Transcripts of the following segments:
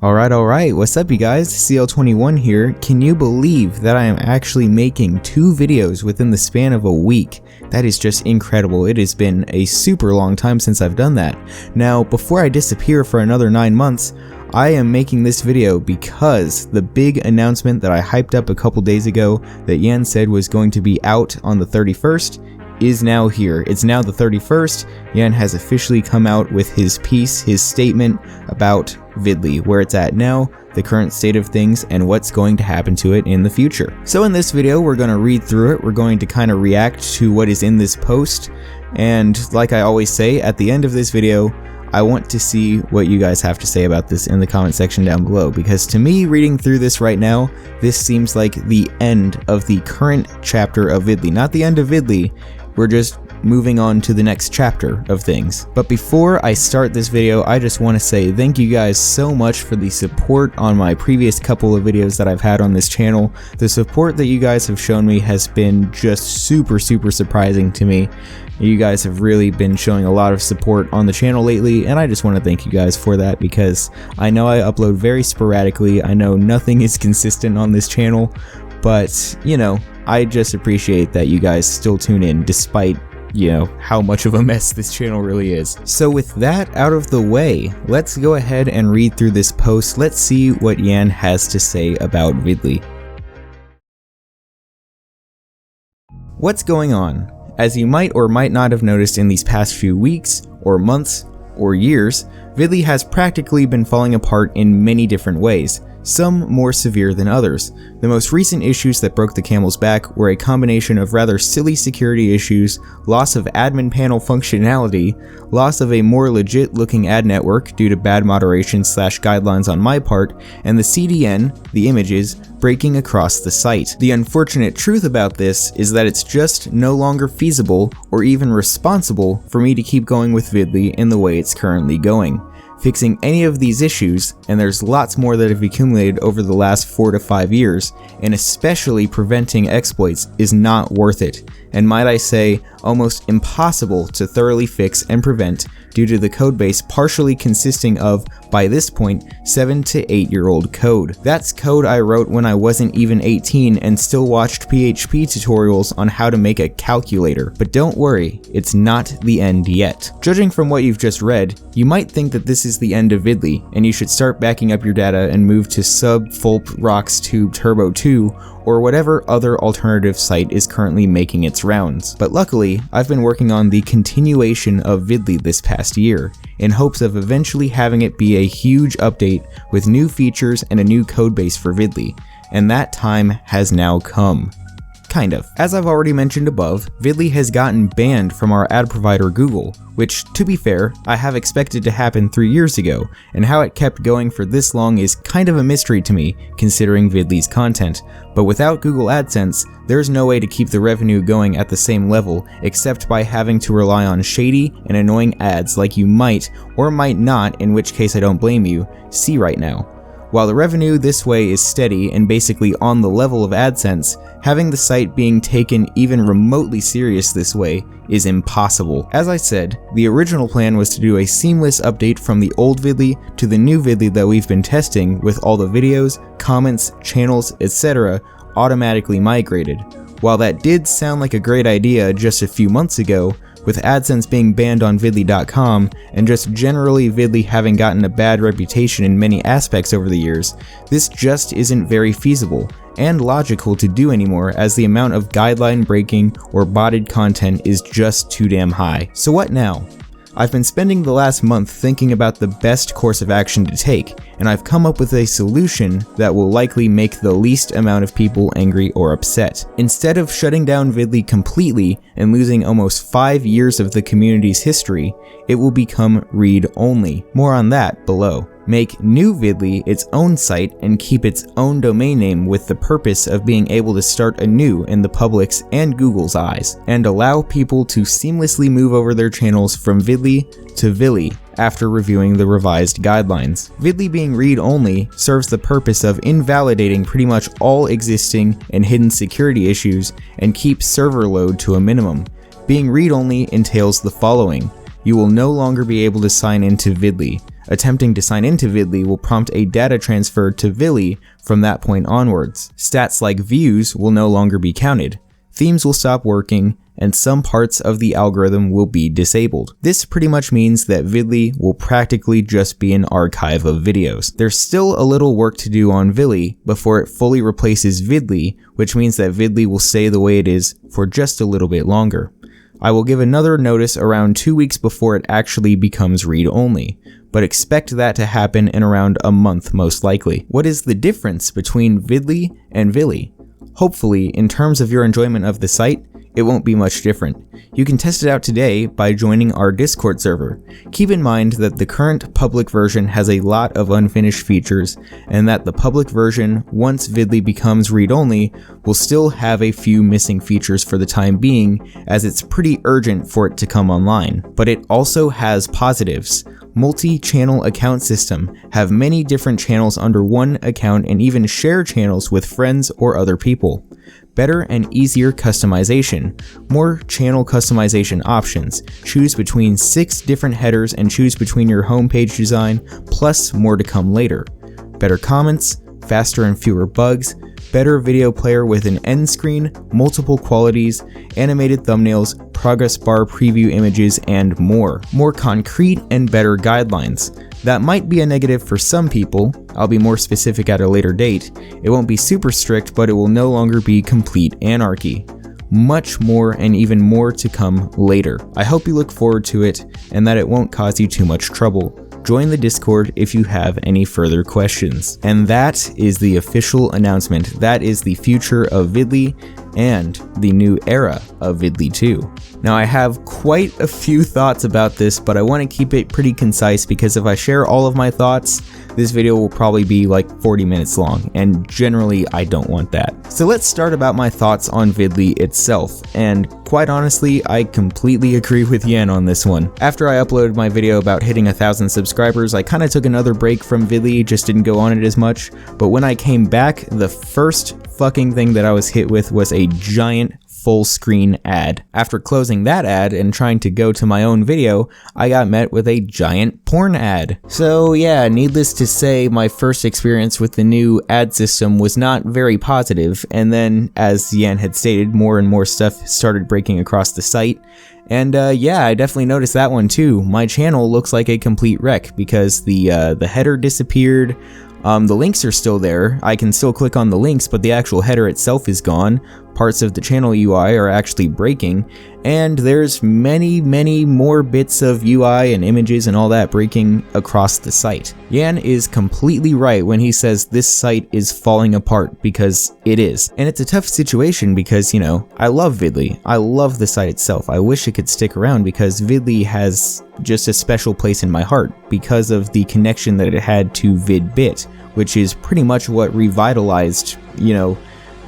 Alright, what's up you guys? CL21 here. Can you believe that I am actually making 2 videos within the span of a week? That is just incredible. It has been a super long time since I've done that. Now, before I disappear for another 9 months, I am making this video because the big announcement that I hyped up a couple days ago that Yan said was going to be out on the 31st is now here. It's now the 31st. Yan has officially come out with his piece, his statement about Vidlii, where it's at now, the current state of things, and what's going to happen to it in the future. So in this video, we're going to read through it. We're going to kind of react to what is in this post. And like I always say, at the end of this video, I want to see what you guys have to say about this in the comment section down below, because to me, reading through this right now, this seems like the end of the current chapter of Vidlii. Not the end of Vidlii, we're just moving on to the next chapter of things. But before I start this video, I just want to say thank you guys so much for the support on my previous couple of videos that I've had on this channel. The support that you guys have shown me has been just super surprising to me. You guys have really been showing a lot of support on the channel lately, and I just want to thank you guys for that, because I know I upload very sporadically. I know nothing is consistent on this channel, but you know, I just appreciate that you guys still tune in despite, you know, how much of a mess this channel really is. So with that out of the way, let's go ahead and read through this post. Let's see what Yan has to say about Vidlii. What's going on? As you might or might not have noticed in these past few weeks, or months, or years, Vidlii has practically been falling apart in many different ways, some more severe than others. The most recent issues that broke the camel's back were a combination of rather silly security issues, loss of admin panel functionality, loss of a more legit looking ad network due to bad moderation / guidelines on my part, and the CDN, the images, breaking across the site. The unfortunate truth about this is that it's just no longer feasible or even responsible for me to keep going with Vidlii in the way it's currently going. Fixing any of these issues, and there's lots more that have accumulated over the last 4 to 5 years, and especially preventing exploits, is not worth it, and might I say, almost impossible to thoroughly fix and prevent due to the codebase partially consisting of, by this point, 7 to 8-year-old code. That's code I wrote when I wasn't even 18 and still watched PHP tutorials on how to make a calculator. But don't worry, it's not the end yet. Judging from what you've just read, you might think that this is the end of Vidlii, and you should start backing up your data and move to sub-fulp-roxtube turbo 2, or whatever other alternative site is currently making its rounds. But luckily, I've been working on the continuation of Vidlii this past year, in hopes of eventually having it be a huge update with new features and a new codebase for Vidlii, and that time has now come. Kind of. As I've already mentioned above, Vidlii has gotten banned from our ad provider Google, which, to be fair, I have expected to happen 3 years ago, and how it kept going for this long is kind of a mystery to me, considering Vidlii's content. But without Google AdSense, there's no way to keep the revenue going at the same level, except by having to rely on shady and annoying ads like you might, or might not, in which case I don't blame you, see right now. While the revenue this way is steady and basically on the level of AdSense, having the site being taken even remotely serious this way is impossible. As I said, the original plan was to do a seamless update from the old Vidlii to the new Vidlii that we've been testing, with all the videos, comments, channels, etc. automatically migrated. While that did sound like a great idea just a few months ago, with AdSense being banned on Vidlii.com, and just generally Vidlii having gotten a bad reputation in many aspects over the years, this just isn't very feasible and logical to do anymore, as the amount of guideline breaking or botted content is just too damn high. So what now? I've been spending the last month thinking about the best course of action to take, and I've come up with a solution that will likely make the least amount of people angry or upset. Instead of shutting down Vidlii completely and losing almost 5 years of the community's history, it will become read-only. More on that below. Make new Vidlii its own site and keep its own domain name, with the purpose of being able to start anew in the public's and Google's eyes, and allow people to seamlessly move over their channels from Vidlii to Vidlii after reviewing the revised guidelines. Vidlii being read-only serves the purpose of invalidating pretty much all existing and hidden security issues and keeps server load to a minimum. Being read-only entails the following: you will no longer be able to sign into Vidlii. Attempting to sign into Vidlii will prompt a data transfer to Vidlii from that point onwards. Stats like views will no longer be counted. Themes will stop working, and some parts of the algorithm will be disabled. This pretty much means that Vidlii will practically just be an archive of videos. There's still a little work to do on Vidlii before it fully replaces Vidlii, which means that Vidlii will stay the way it is for just a little bit longer. I will give another notice around 2 weeks before it actually becomes read-only, but expect that to happen in around a month most likely. What is the difference between Vidlii and Vidlii? Hopefully, in terms of your enjoyment of the site, it won't be much different. You can test it out today by joining our Discord server. Keep in mind that the current public version has a lot of unfinished features, and that the public version, once Vidlii becomes read-only, will still have a few missing features for the time being, as it's pretty urgent for it to come online. But it also has positives. Multi-channel account system, have many different channels under one account and even share channels with friends or other people. Better and easier customization, more channel customization options, choose between 6 different headers and choose between your homepage design, plus more to come later. Better comments, faster and fewer bugs, better video player with an end screen, multiple qualities, animated thumbnails, progress bar preview images, and more. More concrete and better guidelines. That might be a negative for some people. I'll be more specific at a later date. It won't be super strict, but it will no longer be complete anarchy. Much more and even more to come later. I hope you look forward to it and that it won't cause you too much trouble. Join the Discord if you have any further questions. And that is the official announcement. That is the future of Vidlii and the new era of Vidlii 2. Now I have quite a few thoughts about this, but I want to keep it pretty concise because if I share all of my thoughts, this video will probably be like 40 minutes long, and generally I don't want that. So let's start about my thoughts on Vidlii itself, and quite honestly, I completely agree with Yan on this one. After I uploaded my video about hitting 1,000 subscribers, I kind of took another break from Vidlii, just didn't go on it as much, but when I came back, the first fucking thing that I was hit with was a giant full screen ad. After closing that ad and trying to go to my own video, I got met with a giant porn ad. So yeah, needless to say, my first experience with the new ad system was not very positive, and then, as Yan had stated, more and more stuff started breaking across the site. And yeah, I definitely noticed that one too. My channel looks like a complete wreck because the header disappeared. The links are still there. I can still click on the links, but the actual header itself is gone. Parts of the channel UI are actually breaking, and there's many more bits of UI and images and all that breaking across the site. Yan is completely right when he says this site is falling apart, because it is. And it's a tough situation because, you know, I love Vidlii. I love the site itself. I wish it could stick around because Vidlii has just a special place in my heart because of the connection that it had to VidBit, which is pretty much what revitalized, you know,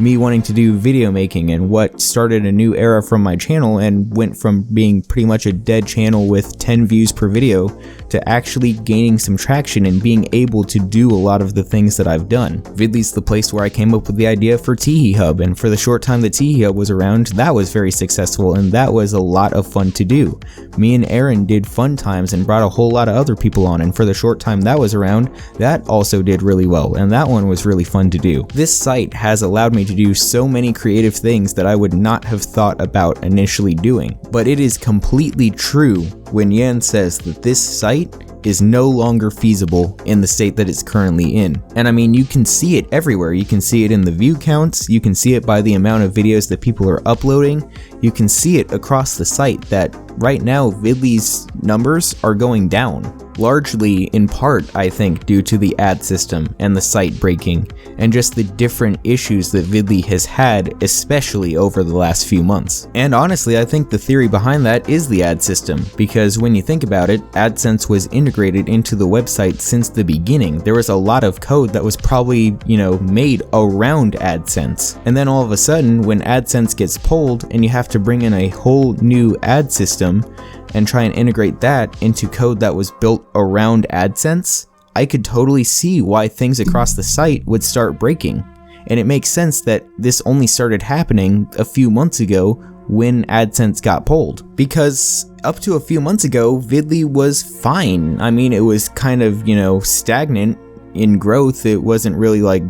me wanting to do video making and what started a new era from my channel and went from being pretty much a dead channel with 10 views per video to actually gaining some traction and being able to do a lot of the things that I've done. Vidlii's the place where I came up with the idea for Teehee Hub, and for the short time that Teehee Hub was around, that was very successful and that was a lot of fun to do. Me and Aaron did fun times and brought a whole lot of other people on, and for the short time that was around, that also did really well, and that one was really fun to do. This site has allowed me to do so many creative things that I would not have thought about initially doing. But it is completely true when Yan says that this site is no longer feasible in the state that it's currently in. And I mean, you can see it everywhere. You can see it in the view counts, you can see it by the amount of videos that people are uploading, you can see it across the site that right now Vidlii's numbers are going down. Largely, in part, I think, due to the ad system and the site breaking, and just the different issues that Vidlii has had, especially over the last few months. And honestly, I think the theory behind that is the ad system, because when you think about it, AdSense was integrated into the website since the beginning. There was a lot of code that was probably, you know, made around AdSense. And then all of a sudden, when AdSense gets pulled and you have to bring in a whole new ad system, and try and integrate that into code that was built around AdSense, I could totally see why things across the site would start breaking. And it makes sense that this only started happening a few months ago when AdSense got pulled, because up to a few months ago, Vidlii was fine. I mean, it was kind of, stagnant in growth. It wasn't really like,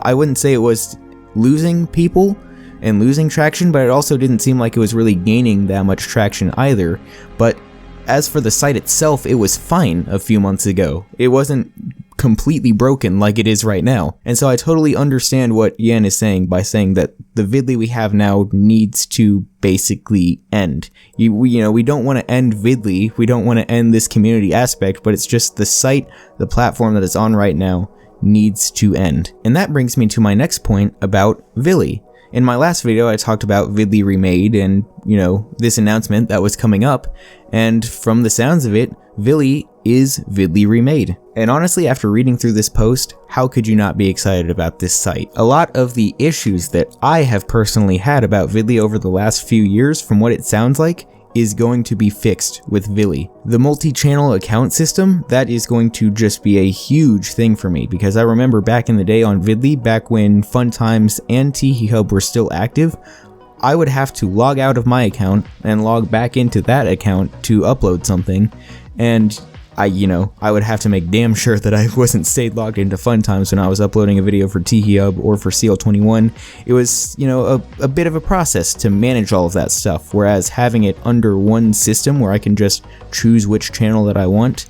I wouldn't say it was losing people and losing traction, but it also didn't seem like it was really gaining that much traction either. But as for the site itself, it was fine a few months ago. It wasn't completely broken like it is right now. And so I totally understand what Yan is saying by saying that the Vidlii we have now needs to basically end. We don't want to end Vidlii, we don't want to end this community aspect, but it's just the site, the platform that it's on right now needs to end. And that brings me to my next point about Vidlii. In my last video, I talked about Vidlii Remade and, this announcement that was coming up, and from the sounds of it, Vidlii is Vidlii Remade. And honestly, after reading through this post, how could you not be excited about this site? A lot of the issues that I have personally had about Vidlii over the last few years, from what it sounds like, is going to be fixed with Vidlii. The multi-channel account system, that is going to just be a huge thing for me, because I remember back in the day on Vidlii, back when Fun Times and Teehee Hub were still active, I would have to log out of my account and log back into that account to upload something, and I would have to make damn sure that I wasn't stayed logged into Fun Times when I was uploading a video for Teehee Hub or for CL21. It was, a bit of a process to manage all of that stuff, whereas having it under one system where I can just choose which channel that I want,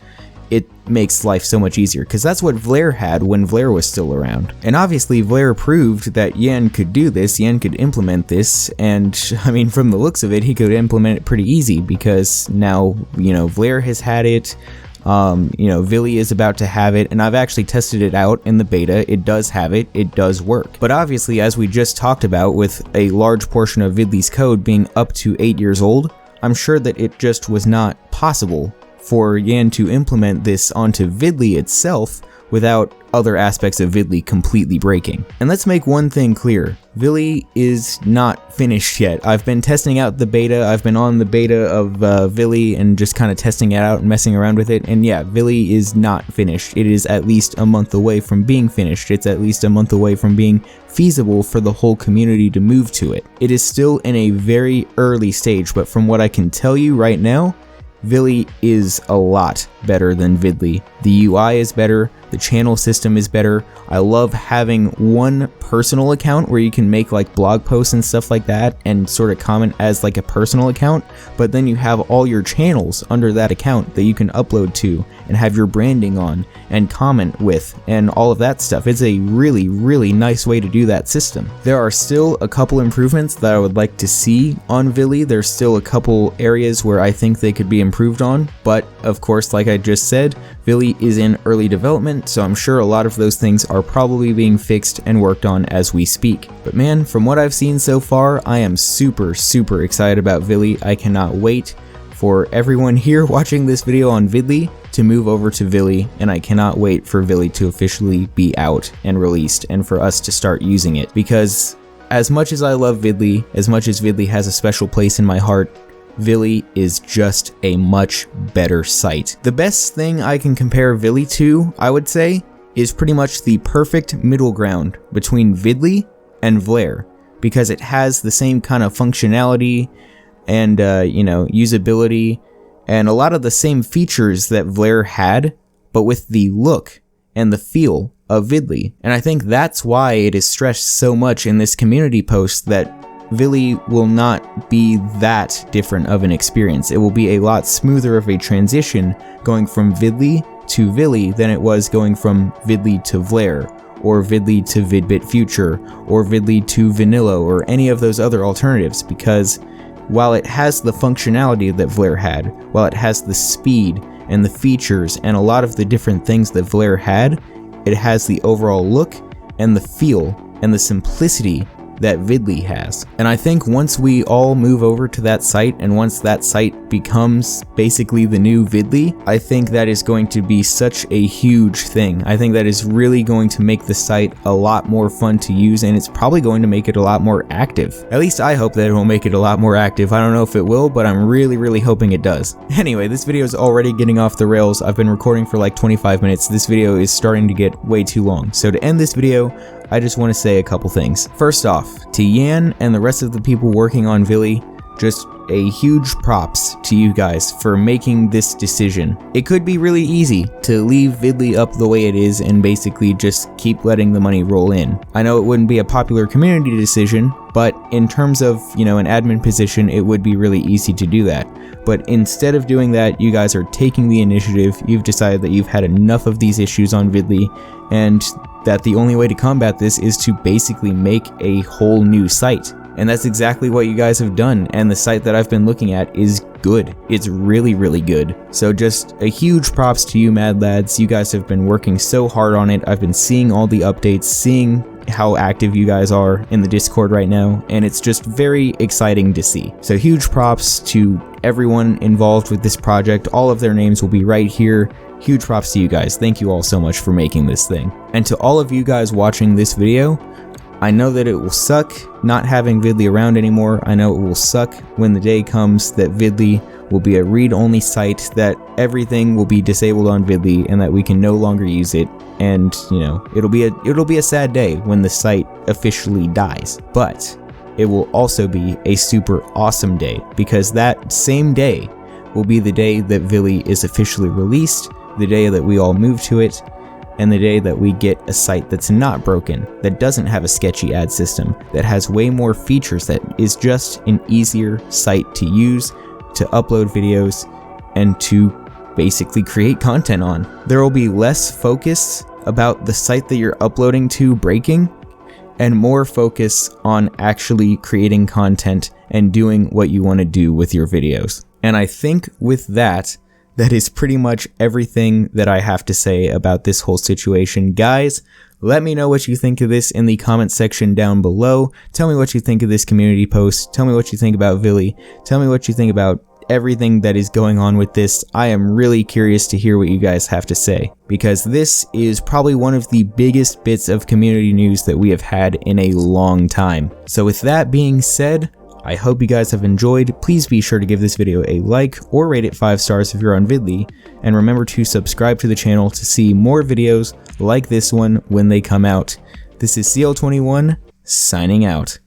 it makes life so much easier, because that's what Vlaire had when Vlaire was still around. And obviously Vlaire proved that Yan could do this, Yan could implement this, and I mean, from the looks of it, he could implement it pretty easy, because now, Vlaire has had it, Vidlii is about to have it, and I've actually tested it out in the beta. It does have it, it does work. But obviously, as we just talked about, with a large portion of Vidlii's code being up to 8 years old, I'm sure that it just was not possible for Yan to implement this onto Vidlii itself without other aspects of Vidlii completely breaking. And let's make one thing clear, Vidlii is not finished yet. I've been testing out the beta, I've been on the beta of Vidlii and just kind of testing it out and messing around with it, and yeah, Vidlii is not finished. It is at least a month away from being finished. It's at least a month away from being feasible for the whole community to move to it. It is still in a very early stage, but from what I can tell you right now, Vidlii is a lot better than Vidlii. The UI is better, the channel system is better. I love having one personal account where you can make like blog posts and stuff like that and sort of comment as like a personal account, but then you have all your channels under that account that you can upload to and have your branding on and comment with and all of that stuff. It's a really, really nice way to do that system. There are still a couple improvements that I would like to see on Vidlii. There's still a couple areas where I think they could be improved on, but of course, like I just said, Vidlii is in early development, so I'm sure a lot of those things are probably being fixed and worked on as we speak. But man, from what I've seen so far, I am super, super excited about Vidlii. I cannot wait for everyone here watching this video on Vidlii to move over to Vidlii, and I cannot wait for Vidlii to officially be out and released and for us to start using it, because as much as I love Vidlii, as much as Vidlii has a special place in my heart, Vidlii is just a much better site. The best thing I can compare Vidlii to, I would say, is pretty much the perfect middle ground between Vidlii and Vlaire, because it has the same kind of functionality and, usability and a lot of the same features that Vlaire had, but with the look and the feel of Vidlii. And I think that's why it is stressed so much in this community post that Vidlii will not be that different of an experience. It will be a lot smoother of a transition going from Vidlii to Vidlii than it was going from Vidlii to Vlaire, or Vidlii to Vidbit Future, or Vidlii to Vanillo, or any of those other alternatives, because while it has the functionality that Vlaire had, while it has the speed and the features and a lot of the different things that Vlaire had, it has the overall look and the feel and the simplicity that Vidlii has. And I think once we all move over to that site, and once that site becomes basically the new Vidlii, I think that is going to be such a huge thing. I think that is really going to make the site a lot more fun to use, and it's probably going to make it a lot more active. At least I hope that it will make it a lot more active. I don't know if it will, but I'm really, really hoping it does. Anyway, this video is already getting off the rails. I've been recording for like 25 minutes. This video is starting to get way too long. So to end this video, I just want to say a couple things. First off, to Yan and the rest of the people working on Vidlii, just a huge props to you guys for making this decision. It could be really easy to leave Vidlii up the way it is and basically just keep letting the money roll in. I know it wouldn't be a popular community decision, but in terms of, an admin position, it would be really easy to do that. But instead of doing that, you guys are taking the initiative. You've decided that you've had enough of these issues on Vidlii, and that the only way to combat this is to basically make a whole new site. And that's exactly what you guys have done, and the site that I've been looking at is good. It's really, really good. So just a huge props to you mad lads. You guys have been working so hard on it. I've been seeing all the updates, seeing how active you guys are in the Discord right now, and it's just very exciting to see. So huge props to everyone involved with this project. All of their names will be right here. Huge props to you guys. Thank you all so much for making this thing. And to all of you guys watching this video, I know that it will suck not having Vidlii around anymore. I know it will suck when the day comes that Vidlii will be a read-only site, that everything will be disabled on Vidlii and that we can no longer use it. And, it'll be a sad day when the site officially dies. But it will also be a super awesome day, because that same day will be the day that Vidlii is officially released, the day that we all move to it, and the day that we get a site that's not broken, that doesn't have a sketchy ad system, that has way more features, that is just an easier site to use, to upload videos, and to basically create content on. There will be less focus about the site that you're uploading to breaking, and more focus on actually creating content and doing what you want to do with your videos. And I think with that is pretty much everything that I have to say about this whole situation. Guys, let me know what you think of this in the comment section down below. Tell me what you think of this community post. Tell me what you think about Vidlii. Tell me what you think about everything that is going on with this. I am really curious to hear what you guys have to say, because this is probably one of the biggest bits of community news that we have had in a long time. So with that being said, I hope you guys have enjoyed. Please be sure to give this video a like or rate it 5 stars if you're on Vidlii, and remember to subscribe to the channel to see more videos like this one when they come out. This is CL21 signing out.